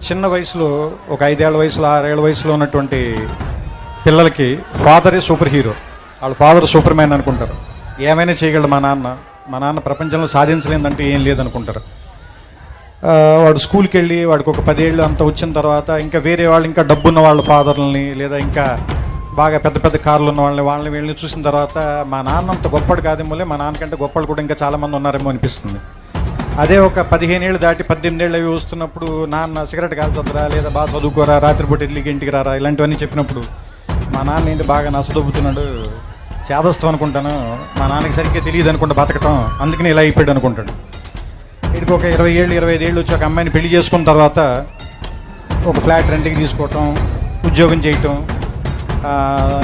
చిన్న వయసులో ఒక 5 ఏళ్ల వయసులో 6 ఏళ్ల వయసులో ఉన్నటువంటి పిల్లలకి ఫాదరే సూపర్ హీరో. వాళ్ళ ఫాదర్ సూపర్ మ్యాన్ అనుకుంటారు. ఏమైనా చేయగలడు మా నాన్న ప్రపంచంలో సాధించలేదంటే ఏం లేదనుకుంటారు. వాడు స్కూల్కి వెళ్ళి వాడికి ఒక 10 ఏళ్ళు అంత వచ్చిన తర్వాత ఇంకా వేరే వాళ్ళు ఇంకా డబ్బున్న వాళ్ళ ఫాదర్లని లేదా ఇంకా బాగా పెద్ద పెద్ద కార్లు ఉన్న వాళ్ళని వీళ్ళని చూసిన తర్వాత మా నాన్న అంత గొప్పడు కాదేమోలే, మా నాన్నకంటే గొప్పలు కూడా ఇంకా చాలామంది ఉన్నారేమో అనిపిస్తుంది. అదే ఒక 15 ఏళ్ళు దాటి 18 ఏళ్ళు అవి వస్తున్నప్పుడు నాన్న సిగరెట్ కాల్చొద్దురా, లేదా బాగా చదువుకోరా, రాత్రిపూట ఇడ్లీకి ఇంటికి రారా, ఇలాంటివన్నీ చెప్పినప్పుడు మా నాన్న ఏంటి బాగా నచ్చదొబ్బుతున్నాడు, చేదస్తాం అనుకుంటాను, మా నాన్నకి సరిగ్గా తెలియదు అనుకుంటా బతకటం, అందుకని ఇలా అయిపోయాడు అనుకుంటాడు. వీడికి ఒక 20 ఏళ్ళు 25 ఏళ్ళు వచ్చి ఒక అమ్మాయిని పెళ్లి చేసుకున్న తర్వాత ఒక ఫ్లాట్ రెంట్కి తీసుకోవటం, ఉద్యోగం చేయటం,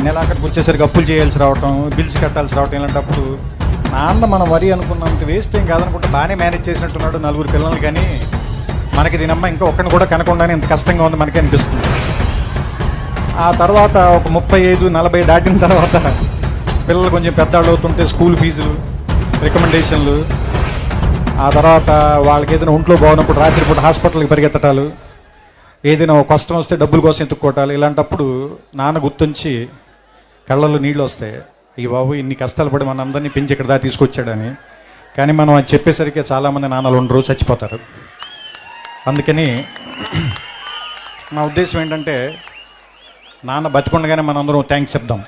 నెలాఖరికి వచ్చేసరికి అప్పులు చేయాల్సి రావటం, బిల్స్ కట్టాల్సి రావటం, ఇలాంటప్పుడు నాన్న మనం వరి అనుకున్నంత వేస్ట్ ఏం కాదనుకుంటే బాగానే మేనేజ్ చేసినట్టున్నాడు 4 పిల్లలు. కానీ మనకి దీనమ్మ ఇంకా ఒక్కడిని కూడా కనకుండానే ఇంత కష్టంగా ఉంది మనకి అనిపిస్తుంది. ఆ తర్వాత ఒక 35-40 దాటిన తర్వాత పిల్లలు కొంచెం పెద్దవాళ్ళు అవుతుంటే స్కూల్ ఫీజులు, రికమెండేషన్లు, ఆ తర్వాత వాళ్ళకి ఏదైనా ఒంట్లో బాగున్నప్పుడు రాత్రిపూట హాస్పిటల్కి పరిగెత్తటాలు, ఏదైనా కష్టం వస్తే డబ్బుల కోసం ఎత్తుక్కోవటాలు, ఇలాంటప్పుడు నాన్న గుర్తుంచి కళ్ళల్లో నీళ్ళు వస్తాయి. ఈ బాబు ఇన్ని కష్టాలు పడి మన అందరినీ పెంచి ఇక్కడ దాకా తీసుకొచ్చాడని. కానీ మనం అది చెప్పేసరికి చాలామంది నాన్నలు ఉండరు, చచ్చిపోతారు. అందుకని నా ఉద్దేశం ఏంటంటే నాన్న బతికుండగానే మనందరం థ్యాంక్స్ చెప్దాం.